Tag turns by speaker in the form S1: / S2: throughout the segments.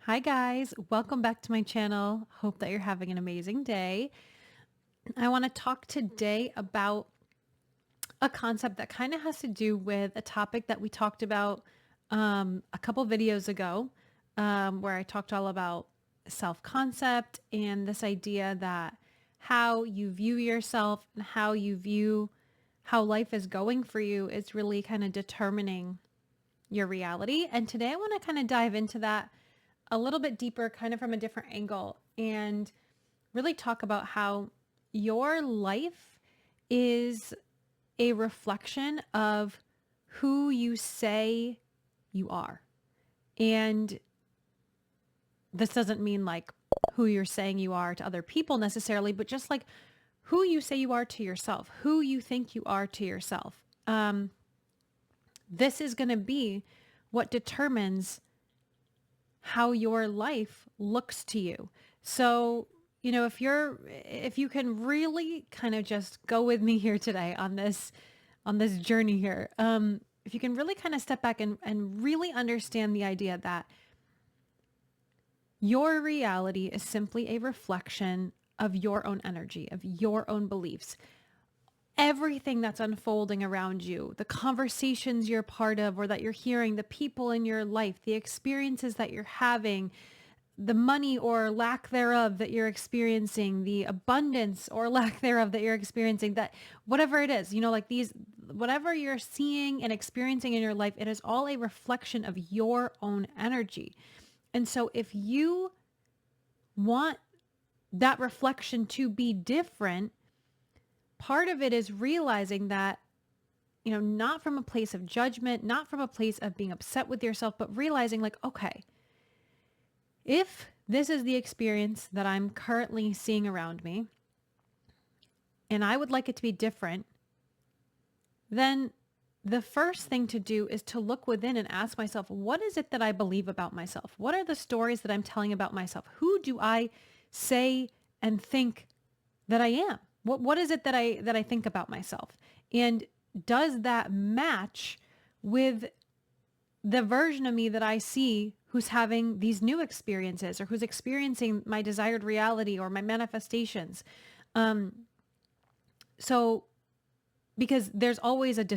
S1: Hi guys, welcome back to my channel. Hope that you're having an amazing day. I want to talk today about a concept that kind of has to do with a topic that we talked about a couple videos ago, where I talked all about self-concept and this idea that how you view yourself and how you view how life is going for you is really kind of determining your reality. And today I want to kind of dive into that a little bit deeper, kind of from a different angle, and really talk about how your life is a reflection of who you say you are. And this doesn't mean like who you're saying you are to other people necessarily, but just like who you say you are to yourself, who you think you are to yourself. This is going to be what determines how your life looks to you. So, if you can really kind of just go with me here today on this journey here, if you can really kind of step back and really understand the idea that your reality is simply a reflection of your own energy, of your own beliefs. Everything that's unfolding around you, the conversations you're part of or that you're hearing, the people in your life, the experiences that you're having, the money or lack thereof that you're experiencing, the abundance or lack thereof that you're experiencing, that whatever it is, like these, whatever you're seeing and experiencing in your life, it is all a reflection of your own energy. And so if you want that reflection to be different, part of it is realizing that, not from a place of judgment, not from a place of being upset with yourself, but realizing like, okay, if this is the experience that I'm currently seeing around me, and I would like it to be different, then the first thing to do is to look within and ask myself, what is it that I believe about myself? What are the stories that I'm telling about myself? Who do I say and think that I am? What is it that I think about myself? And does that match with the version of me that I see who's having these new experiences or who's experiencing my desired reality or my manifestations? So because there's always a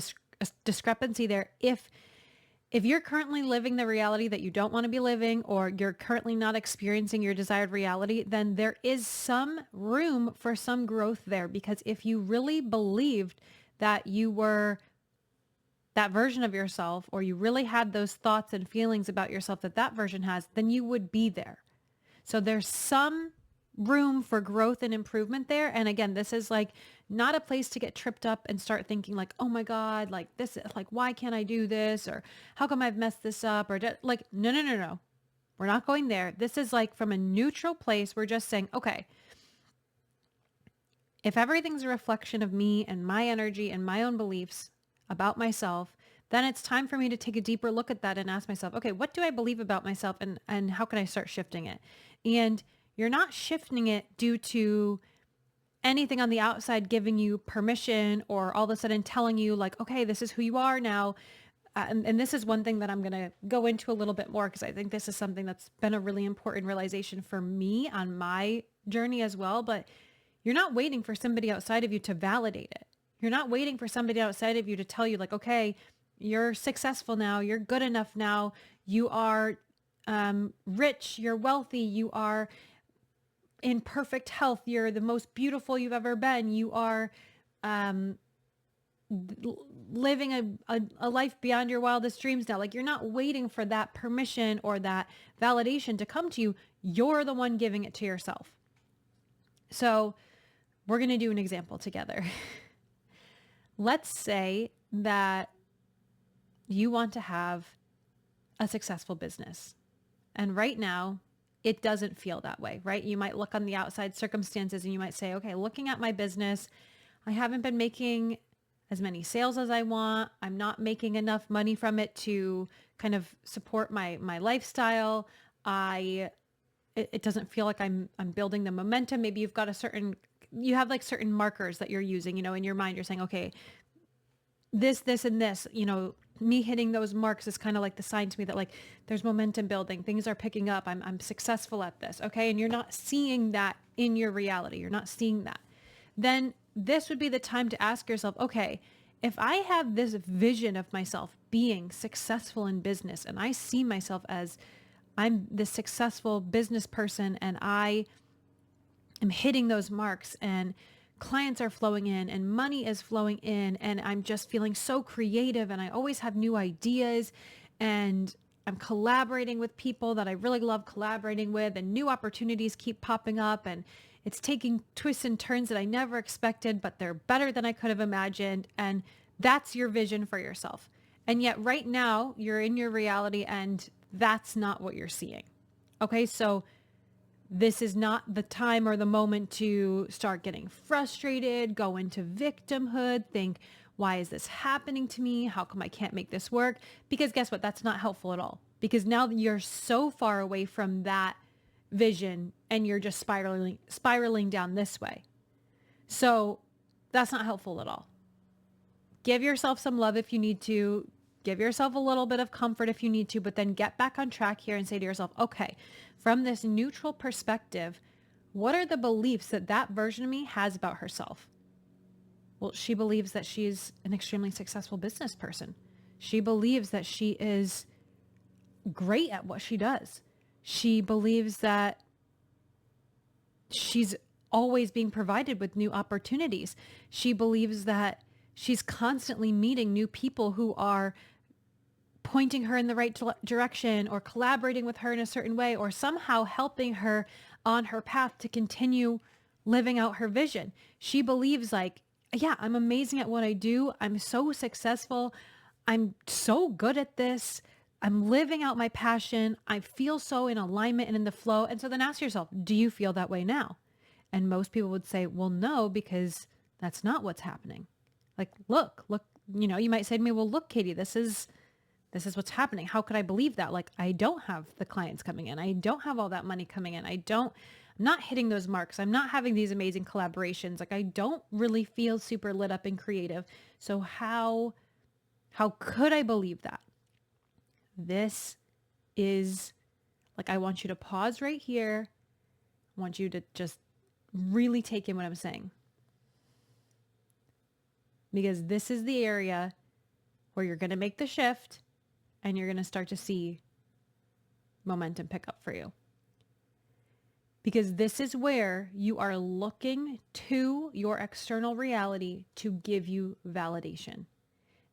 S1: discrepancy there. If you're currently living the reality that you don't want to be living, or you're currently not experiencing your desired reality, then there is some room for some growth there. Because if you really believed that you were that version of yourself, or you really had those thoughts and feelings about yourself that that version has, then you would be there. So there's some room for growth and improvement there. And again, this is like not a place to get tripped up and start thinking like, oh my God, like this, like, why can't I do this? Or how come I've messed this up? Or like, no, no, no, no. We're not going there. This is like from a neutral place. We're just saying, okay, if everything's a reflection of me and my energy and my own beliefs about myself, then it's time for me to take a deeper look at that and ask myself, okay, what do I believe about myself, and how can I start shifting it? And you're not shifting it due to anything on the outside giving you permission or all of a sudden telling you like, okay, this is who you are now. And this is one thing that I'm going to go into a little bit more, because I think this is something that's been a really important realization for me on my journey as well. But you're not waiting for somebody outside of you to validate it. You're not waiting for somebody outside of you to tell you like, okay, you're successful now. You're good enough now. You are rich. You're wealthy. You are in perfect health. You're the most beautiful you've ever been. You are um, living a life beyond your wildest dreams now. Like, you're not waiting for that permission or that validation to come to you. You're the one giving it to yourself. So we're going to do an example together. Let's say that you want to have a successful business. And right now, it doesn't feel that way, right? You might look on the outside circumstances and you might say, okay, looking at my business, I haven't been making as many sales as I want. I'm not making enough money from it to kind of support my lifestyle. It doesn't feel like I'm building the momentum. Maybe you have like certain markers that you're using, in your mind. You're saying, okay, this, and this, me hitting those marks is kind of like the sign to me that like there's momentum building, things are picking up, I'm successful at this. Okay. And you're not seeing that in your reality. You're not seeing that. Then this would be the time to ask yourself, okay, if I have this vision of myself being successful in business and I see myself as I'm this successful business person and I am hitting those marks and clients are flowing in and money is flowing in and I'm just feeling so creative and I always have new ideas and I'm collaborating with people that I really love collaborating with and new opportunities keep popping up and it's taking twists and turns that I never expected, but they're better than I could have imagined. And that's your vision for yourself. And yet right now you're in your reality and that's not what you're seeing. Okay. So this is not the time or the moment to start getting frustrated, go into victimhood, think, why is this happening to me? How come I can't make this work? Because guess what? That's not helpful at all. Because now you're so far away from that vision and you're just spiraling down this way. So that's not helpful at all. Give yourself some love if you need to. Give yourself a little bit of comfort if you need to, but then get back on track here and say to yourself, okay, from this neutral perspective, what are the beliefs that that version of me has about herself? Well, she believes that she's an extremely successful business person. She believes that she is great at what she does. She believes that she's always being provided with new opportunities. She believes that she's constantly meeting new people who are pointing her in the right direction or collaborating with her in a certain way or somehow helping her on her path to continue living out her vision. She believes like, yeah, I'm amazing at what I do. I'm so successful. I'm so good at this. I'm living out my passion. I feel so in alignment and in the flow. And so then ask yourself, do you feel that way now? And most people would say, well, no, because that's not what's happening. Like, look, you might say to me, well, look, Katie, this is what's happening. How could I believe that? Like, I don't have the clients coming in. I don't have all that money coming in. I'm not hitting those marks. I'm not having these amazing collaborations. Like, I don't really feel super lit up and creative. So how could I believe that? This is like, I want you to pause right here. I want you to just really take in what I'm saying. Because this is the area where you're going to make the shift and you're going to start to see momentum pick up for you. Because this is where you are looking to your external reality to give you validation.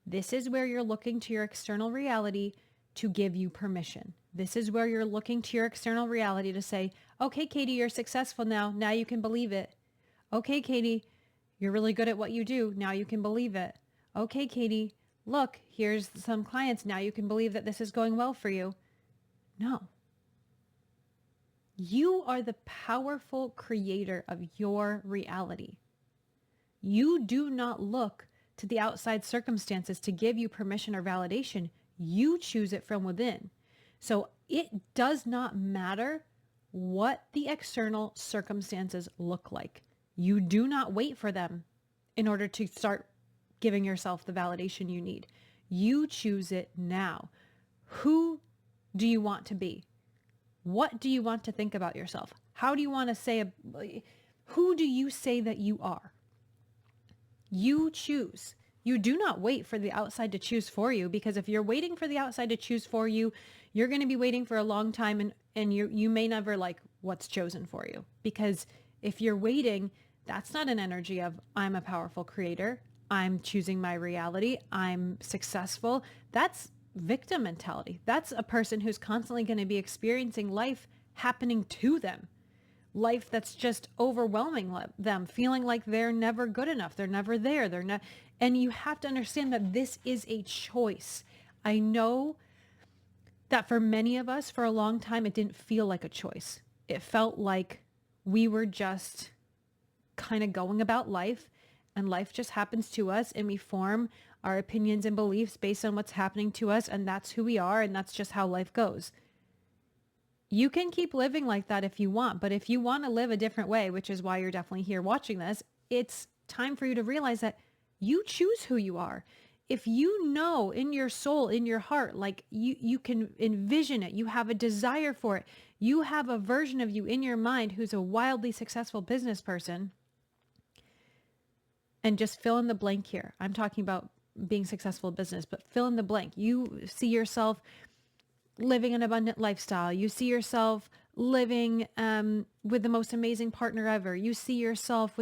S1: This is where you're looking to your external reality to give you permission. This is where you're looking to your external reality to say, okay, Katie, you're successful now. Now you can believe it. Okay, Katie, you're really good at what you do. Now you can believe it. Okay, Katie, look, here's some clients. Now you can believe that this is going well for you. No. You are the powerful creator of your reality. You do not look to the outside circumstances to give you permission or validation. You choose it from within. So it does not matter what the external circumstances look like. You do not wait for them in order to start giving yourself the validation you need. You choose it now. Who do you want to be? What do you want to think about yourself? How do you want to say, who do you say that you are? You choose. You do not wait for the outside to choose for you, because if you're waiting for the outside to choose for you, you're going to be waiting for a long time and you may never like what's chosen for you. Because if you're waiting, that's not an energy of I'm a powerful creator. I'm choosing my reality. I'm successful. That's victim mentality. That's a person who's constantly going to be experiencing life happening to them. Life that's just overwhelming them, feeling like they're never good enough. They're never there. They're not. And you have to understand that this is a choice. I know that for many of us, for a long time, it didn't feel like a choice. It felt like we were just kind of going about life and life just happens to us and we form our opinions and beliefs based on what's happening to us. And that's who we are. And that's just how life goes. You can keep living like that if you want, but if you want to live a different way, which is why you're definitely here watching this, it's time for you to realize that you choose who you are. if you know in your soul, in your heart, like you can envision it, you have a desire for it, you have a version of you in your mind who's a wildly successful business person, and just fill in the blank here. I'm talking about being successful in business, but fill in the blank. You see yourself living an abundant lifestyle. You see yourself living with the most amazing partner ever. You see yourself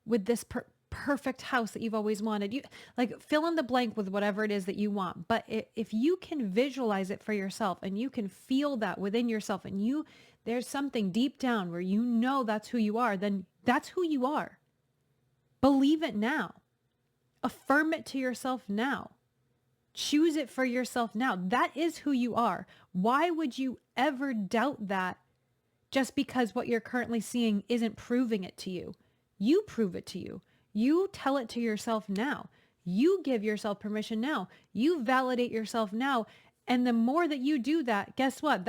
S1: with this perfect house that you've always wanted. You like fill in the blank with whatever it is that you want. But if you can visualize it for yourself and you can feel that within yourself, and there's something deep down where you know that's who you are, then that's who you are. Believe it now. Affirm it to yourself now. Choose it for yourself now. That is who you are. Why would you ever doubt that just because what you're currently seeing isn't proving it to you? You prove it to you. You tell it to yourself now. You give yourself permission now. You validate yourself now. And the more that you do that, guess what?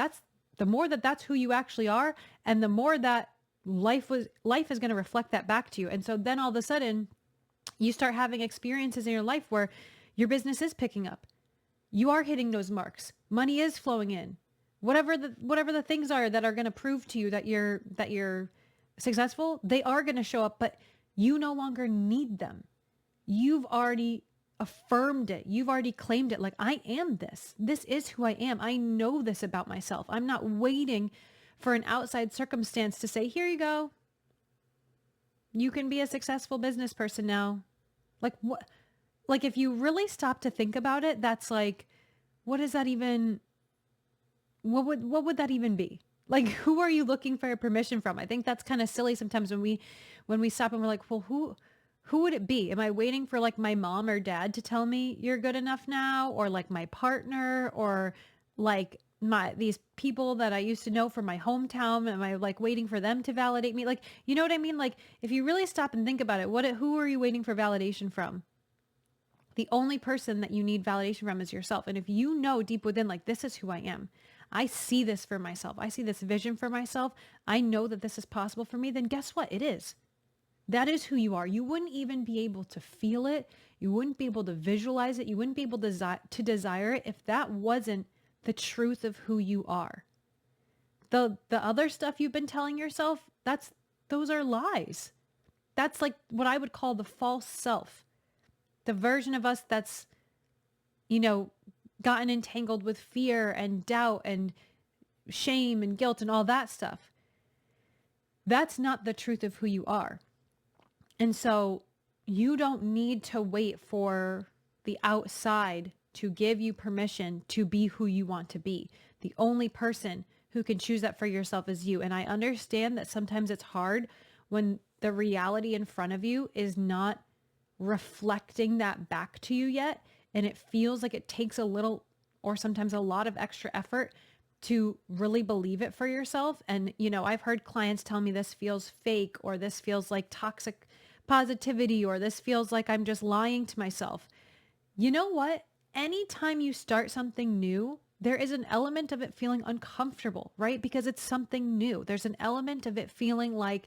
S1: The more that's who you actually are, and the more that life is going to reflect that back to you. And so then all of a sudden you start having experiences in your life where your business is picking up. You are hitting those marks. Money is flowing in. Whatever the things are that are going to prove to you that you're successful, they are going to show up, but you no longer need them. You've already affirmed it. You've already claimed it. Like, I am this. This is who I am. I know this about myself. I'm not waiting for an outside circumstance to say, here you go. You can be a successful business person now. Like, what? Like, if you really stop to think about it, that's like, what is that even? What would that even be? Like, who are you looking for permission from? I think that's kind of silly sometimes when we stop and we're like, well, who would it be? Am I waiting for like my mom or dad to tell me you're good enough now? Or like my partner, or like these people that I used to know from my hometown? Am I like waiting for them to validate me? Like, you know what I mean? Like, if you really stop and think about it, who are you waiting for validation from? The only person that you need validation from is yourself. And if you know deep within, like, this is who I am, I see this for myself, I see this vision for myself, I know that this is possible for me, then guess what? It is. That is who you are. You wouldn't even be able to feel it. You wouldn't be able to visualize it. You wouldn't be able to desire it if that wasn't the truth of who you are. The other stuff you've been telling yourself, those are lies. That's like what I would call the false self. The version of us that's, gotten entangled with fear and doubt and shame and guilt and all that stuff. That's not the truth of who you are. And so you don't need to wait for the outside to give you permission to be who you want to be. The only person who can choose that for yourself is you. And I understand that sometimes it's hard when the reality in front of you is not reflecting that back to you yet. And it feels like it takes a little, or sometimes a lot of extra effort to really believe it for yourself. And, I've heard clients tell me this feels fake, or this feels like toxic positivity, or this feels like I'm just lying to myself. You know what? Anytime you start something new, there is an element of it feeling uncomfortable, right? Because it's something new. There's an element of it feeling like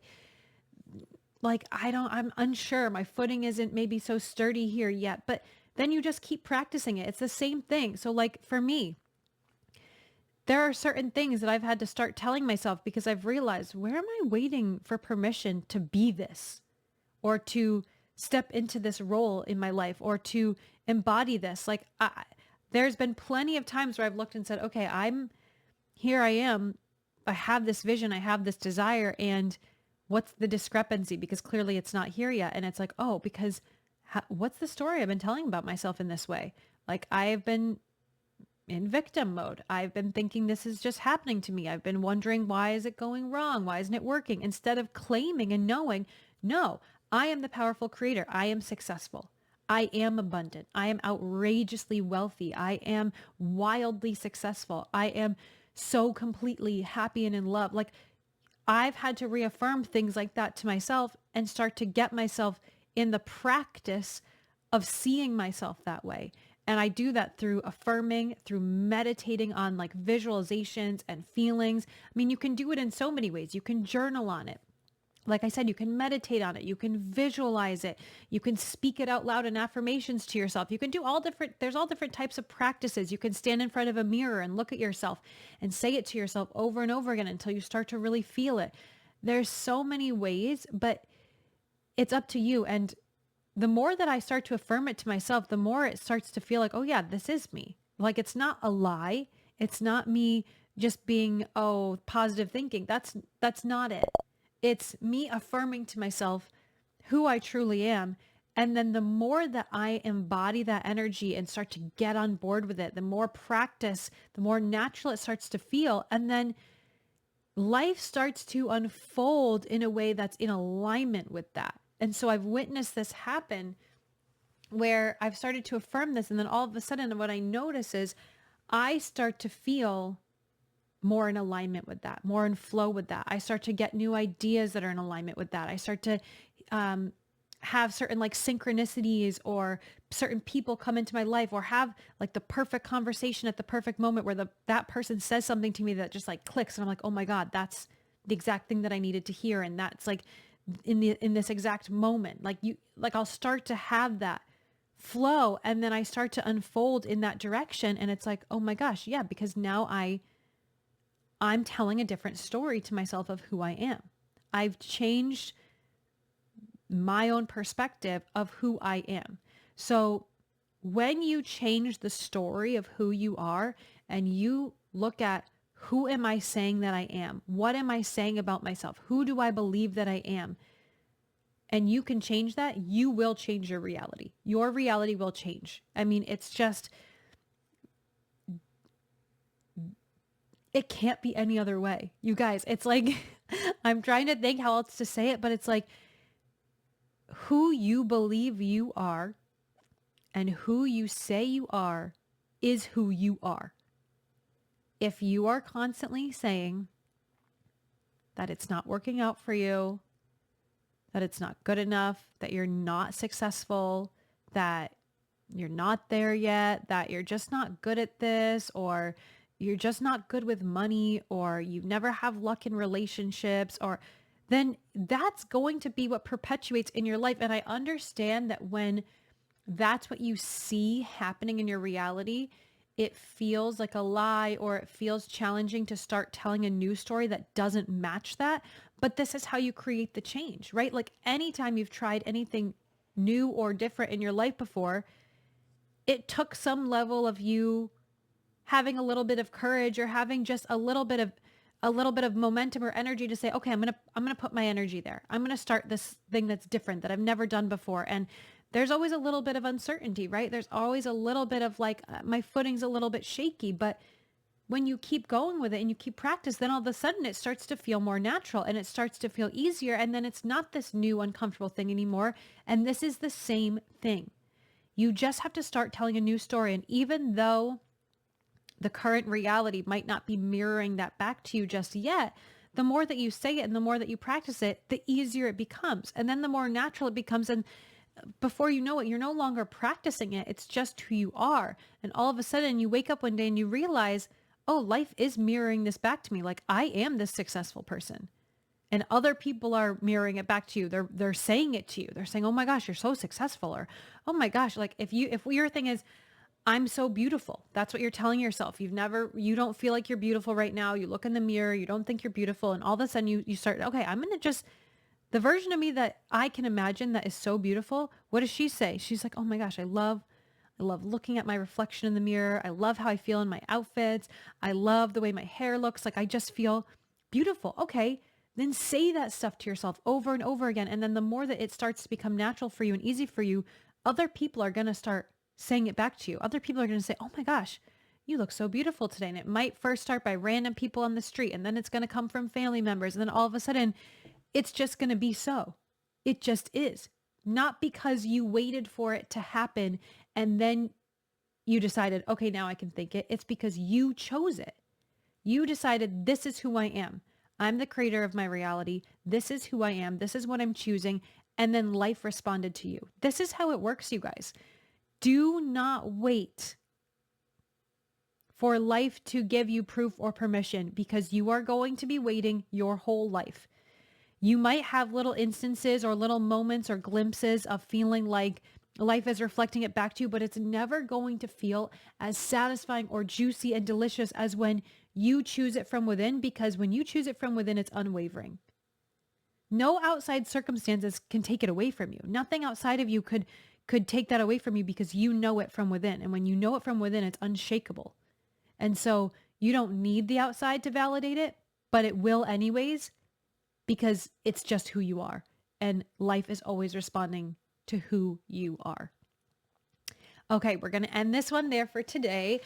S1: I'm unsure. My footing isn't maybe so sturdy here yet, but then you just keep practicing it. It's the same thing. So like for me, there are certain things that I've had to start telling myself because I've realized, where am I waiting for permission to be this, or to step into this role in my life, or to embody this? Like there's been plenty of times where I've looked and said, okay, here I am. I have this vision. I have this desire. And what's the discrepancy? Because clearly it's not here yet. And it's like, oh, because what's the story I've been telling about myself in this way? Like, I've been in victim mode. I've been thinking this is just happening to me. I've been wondering, why is it going wrong? Why isn't it working? Instead of claiming and knowing, no, I am the powerful creator. I am successful. I am abundant. I am outrageously wealthy. I am wildly successful. I am so completely happy and in love. Like, I've had to reaffirm things like that to myself and start to get myself in the practice of seeing myself that way. And I do that through affirming, through meditating on like visualizations and feelings. I mean, you can do it in so many ways. You can journal on it. Like I said, you can meditate on it. You can visualize it. You can speak it out loud in affirmations to yourself. You can do there's all different types of practices. You can stand in front of a mirror and look at yourself and say it to yourself over and over again until you start to really feel it. There's so many ways, but it's up to you. And the more that I start to affirm it to myself, the more it starts to feel like, oh yeah, this is me. Like it's not a lie. It's not me just being, oh, positive thinking. That's not it. It's me affirming to myself who I truly am. And then the more that I embody that energy and start to get on board with it, the more practice, the more natural it starts to feel. And then life starts to unfold in a way that's in alignment with that. And so I've witnessed this happen where I've started to affirm this. And then all of a sudden, what I notice is I start to feel more in alignment with that, more in flow with that. I start to get new ideas that are in alignment with that. I start to have certain like synchronicities, or certain people come into my life, or have like the perfect conversation at the perfect moment where that person says something to me that just like clicks. And I'm like, oh my God, that's the exact thing that I needed to hear. And that's like in this exact moment, like I'll start to have that flow, and then I start to unfold in that direction. And it's like, oh my gosh, yeah, because now I'm telling a different story to myself of who I am. I've changed my own perspective of who I am. So when you change the story of who you are and you look at, who am I saying that I am? What am I saying about myself? Who do I believe that I am? And you can change that, you will change your reality. Your reality will change. I mean, it's just, it can't be any other way. You guys, it's like, I'm trying to think how else to say it, but it's like, who you believe you are and who you say you are is who you are. If you are constantly saying that it's not working out for you, that it's not good enough, that you're not successful, that you're not there yet, that you're just not good at this, or you're just not good with money, or you never have luck in relationships, or then that's going to be what perpetuates in your life. And I understand that when that's what you see happening in your reality, it feels like a lie, or it feels challenging to start telling a new story that doesn't match that. But this is how you create the change, right? Like anytime you've tried anything new or different in your life before, it took some level of you having a little bit of courage, or having just a little bit of momentum or energy to say, okay, I'm going to put my energy there. I'm going to start this thing that's different that I've never done before. And there's always a little bit of uncertainty, right? There's always a little bit of like, my footing's a little bit shaky, but when you keep going with it and you keep practice, then all of a sudden it starts to feel more natural and it starts to feel easier. And then it's not this new uncomfortable thing anymore. And this is the same thing. You just have to start telling a new story. And even though the current reality might not be mirroring that back to you just yet, the more that you say it and the more that you practice it, the easier it becomes. And then the more natural it becomes. And before you know it, you're no longer practicing it. It's just who you are. And all of a sudden you wake up one day and you realize, oh, life is mirroring this back to me. Like I am this successful person. And other people are mirroring it back to you. They're saying it to you. They're saying, "Oh my gosh, you're so successful," or "Oh my gosh, like if your thing is, I'm so beautiful." That's what you're telling yourself. You don't feel like you're beautiful right now. You look in the mirror, you don't think you're beautiful, and all of a sudden you start, okay, I'm going to just, the version of me that I can imagine that is so beautiful. What does she say? She's like, "Oh my gosh, I love looking at my reflection in the mirror. I love how I feel in my outfits. I love the way my hair looks. Like I just feel beautiful." Okay, then say that stuff to yourself over and over again. And then the more that it starts to become natural for you and easy for you, other people are going to start saying it back to you. Other people are going to say, "Oh my gosh, you look so beautiful today." And it might first start by random people on the street, and then it's going to come from family members. And then all of a sudden it's just going to be so. It just is. Not because you waited for it to happen and then you decided, okay, now I can think it. It's because you chose it. You decided, this is who I am. I'm the creator of my reality. This is who I am. This is what I'm choosing. And then life responded to you. This is how it works, you guys. Do not wait for life to give you proof or permission, because you are going to be waiting your whole life. You might have little instances or little moments or glimpses of feeling like life is reflecting it back to you, but it's never going to feel as satisfying or juicy and delicious as when you choose it from within, because when you choose it from within, it's unwavering. No outside circumstances can take it away from you. Nothing outside of you could take that away from you because you know it from within. And when you know it from within, it's unshakable. And so you don't need the outside to validate it, but it will anyways, because it's just who you are. And life is always responding to who you are. Okay, we're going to end this one there for today.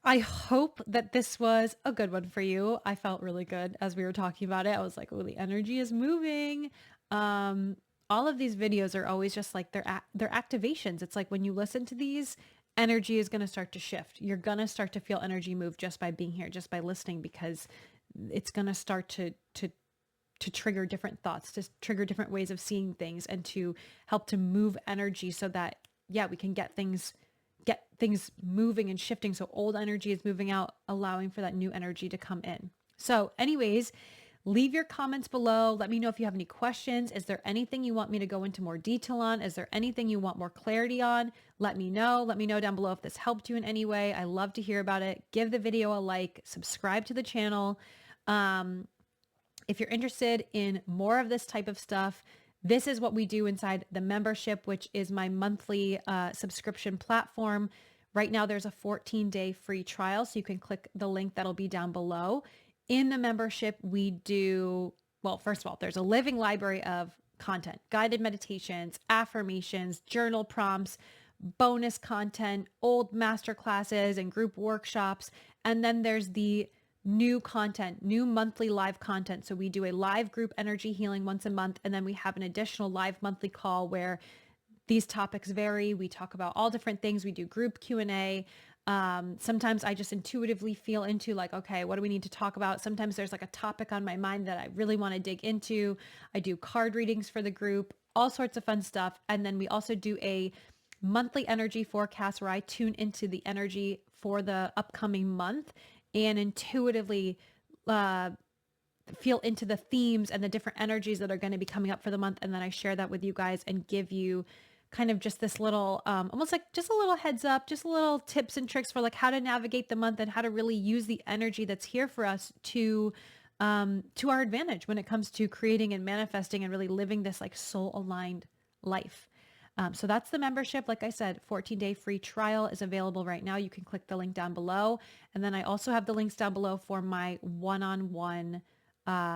S1: I hope that this was a good one for you. I felt really good as we were talking about it. I was like, oh, the energy is moving. All of these videos are always just like they're activations. It's like when you listen to these, energy is going to start to shift. You're going to start to feel energy move just by being here, just by listening, because it's going to start to trigger different thoughts, to trigger different ways of seeing things, and to help to move energy so that, yeah, we can get things moving and shifting. So old energy is moving out, allowing for that new energy to come in. So anyways, leave your comments below. Let me know if you have any questions. Is there anything you want me to go into more detail on? Is there anything you want more clarity on? Let me know. Let me know down below if this helped you in any way. I love to hear about it. Give the video a like, subscribe to the channel. If you're interested in more of this type of stuff, this is what we do inside the membership, which is my monthly subscription platform. Right now, there's a 14-day free trial, so you can click the link that'll be down below. In the membership, we do, well, first of all, there's a living library of content, guided meditations, affirmations, journal prompts, bonus content, old master classes and group workshops. And then there's the new content, new monthly live content. So we do a live group energy healing once a month, and then we have an additional live monthly call where these topics vary. We talk about all different things. We do group Q&A. Sometimes I just intuitively feel into like, okay, what do we need to talk about? Sometimes there's like a topic on my mind that I really want to dig into. I do card readings for the group, all sorts of fun stuff. And then we also do a monthly energy forecast where I tune into the energy for the upcoming month and intuitively feel into the themes and the different energies that are going to be coming up for the month. And then I share that with you guys and give you kind of just this little, almost like just a little heads up, just a little tips and tricks for like how to navigate the month and how to really use the energy that's here for us to our advantage when it comes to creating and manifesting and really living this like soul aligned life. So that's the membership. Like I said, 14-day free trial is available right now. You can click the link down below. And then I also have the links down below for my one-on-one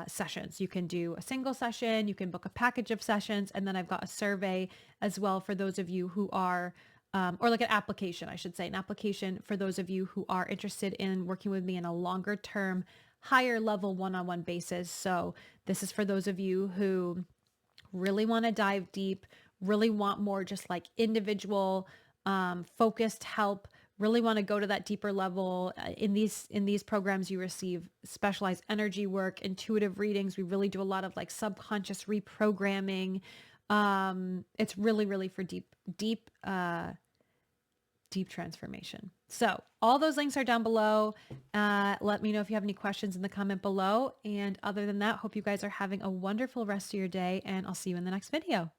S1: sessions. You can do a single session, you can book a package of sessions, and then I've got a survey as well for those of you who are, or like an application, I should say, an application for those of you who are interested in working with me in a longer term, higher level one-on-one basis. So this is for those of you who really want to dive deep, really want more just like individual focused help, really want to go to that deeper level. In these programs, you receive specialized energy work, intuitive readings. We really do a lot of like subconscious reprogramming. It's really, really for deep transformation. So all those links are down below. Let me know if you have any questions in the comment below. And other than that, hope you guys are having a wonderful rest of your day, and I'll see you in the next video.